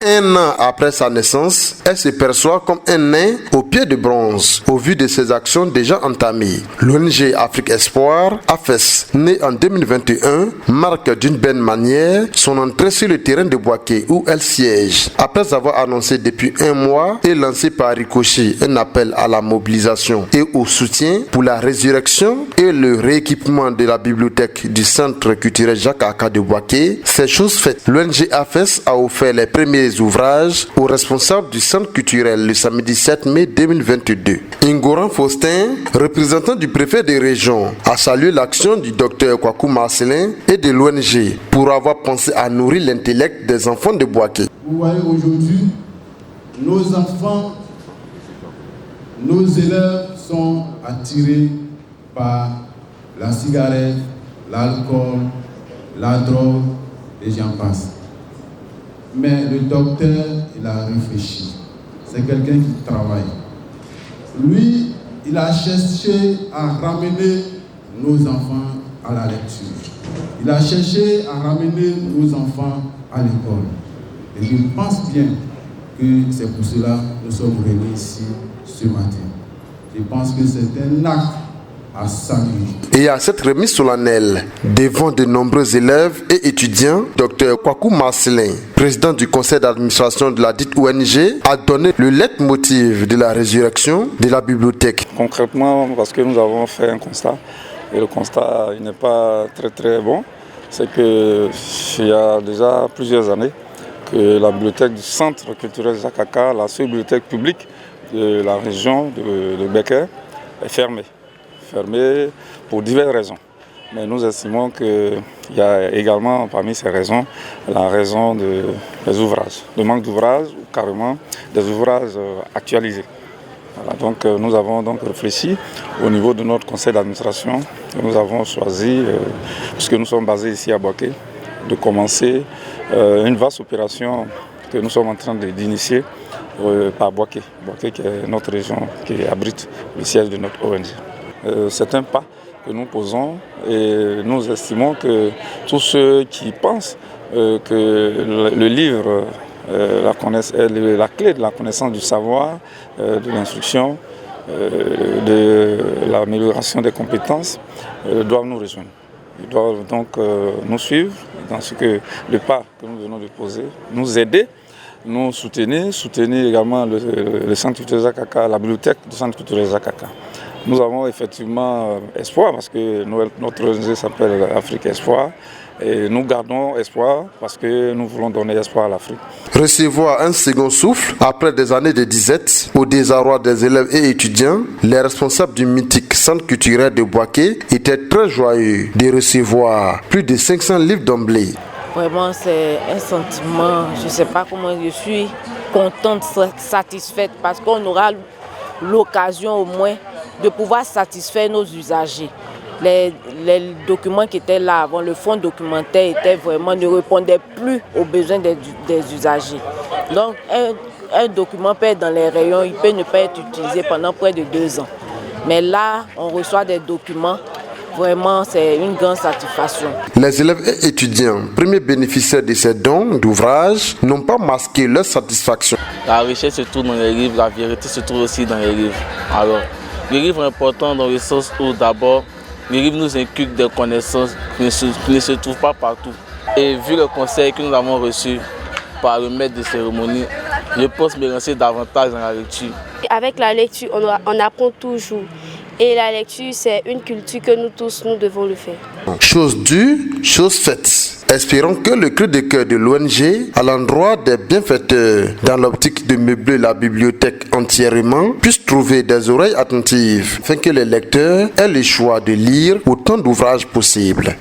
1 an après sa naissance, elle se perçoit comme un nain au pied de bronze, au vu de ses actions déjà entamées. L'ONG Afrique Espoir, AFES, née en 2021, marque d'une belle manière son entrée sur le terrain de Bouaké où elle siège. Après avoir annoncé depuis 1 mois et lancé par ricochet un appel à la mobilisation et au soutien pour la résurrection et le rééquipement de la bibliothèque du Centre culturel Jacques Aka de Bouaké, c'est chose faite. L'ONG AFES a offert les premiers ouvrages aux responsables du centre culturel le samedi 7 mai 2022. Ingoran Faustin, représentant du préfet des régions, a salué l'action du docteur Kwaku Marcelin et de l'ONG pour avoir pensé à nourrir l'intellect des enfants de Bouaké. Vous voyez aujourd'hui, nos enfants, nos élèves sont attirés par la cigarette, l'alcool, la drogue et j'en passe. Mais le docteur, il a réfléchi. C'est quelqu'un qui travaille. Lui, il a cherché à ramener nos enfants à la lecture. Il a cherché à ramener nos enfants à l'école. Et je pense bien que c'est pour cela que nous sommes réunis ici ce matin. Je pense que c'est un acte à saluer. Et à cette remise solennelle, devant de nombreux élèves et étudiants, Dr Kwaku Marcelin, président du conseil d'administration de la dite ONG, a donné le leitmotiv de la résurrection de la bibliothèque. Concrètement, parce que nous avons fait un constat, et le constat il n'est pas très bon, c'est qu'il y a déjà plusieurs années que la bibliothèque du Centre culturel Jacques Aka, la seule bibliothèque publique de la région de Becker, est fermée pour diverses raisons. Mais nous estimons qu'il y a également parmi ces raisons la raison des ouvrages, le manque d'ouvrages ou carrément des ouvrages actualisés. Voilà, donc nous avons donc réfléchi au niveau de notre conseil d'administration. Nous avons choisi, puisque nous sommes basés ici à Bouaké, de commencer une vaste opération que nous sommes en train d'initier par Bouaké. Bouaké qui est notre région qui abrite le siège de notre ONG. C'est un pas que nous posons et nous estimons que tous ceux qui pensent que le livre est la clé de la connaissance du savoir, de l'instruction, de l'amélioration des compétences, doivent nous rejoindre. Ils doivent donc nous suivre dans ce que le pas que nous venons de poser, nous aider, nous soutenir également le Centre culturel Jacques Aka, la bibliothèque du Centre culturel Jacques Aka. Nous avons effectivement espoir parce que notre ONG s'appelle Afrique Espoir et nous gardons espoir parce que nous voulons donner espoir à l'Afrique. Recevoir un second souffle après des années de disette au désarroi des élèves et étudiants, les responsables du mythique Centre culturel de Bouaké étaient très joyeux de recevoir plus de 500 livres d'emblée. Vraiment, c'est un sentiment, je ne sais pas comment je suis contente, satisfaite parce qu'on aura l'occasion au moins de pouvoir satisfaire nos usagers. Les documents qui étaient là avant, le fonds documentaire ne répondait plus aux besoins des usagers. Donc un document peut être dans les rayons, il peut ne pas être utilisé pendant près de 2 ans. Mais là, on reçoit des documents. Vraiment, c'est une grande satisfaction. Les élèves et étudiants, premiers bénéficiaires de ces dons d'ouvrages, n'ont pas masqué leur satisfaction. La richesse se trouve dans les livres, la vérité se trouve aussi dans les livres. Alors, les livres importants dans le sens où d'abord, les livres nous inculquent des connaissances qui ne se trouvent pas partout. Et vu le conseil que nous avons reçu par le maître de cérémonie, je pense me lancer davantage dans la lecture. Avec la lecture, on apprend toujours. Et la lecture, c'est une culture que nous tous, nous devons le faire. Chose due, chose faite. Espérons que le cri de cœur de l'ONG à l'endroit des bienfaiteurs dans l'optique de meubler la bibliothèque entièrement puisse trouver des oreilles attentives afin que les lecteurs aient le choix de lire autant d'ouvrages possibles.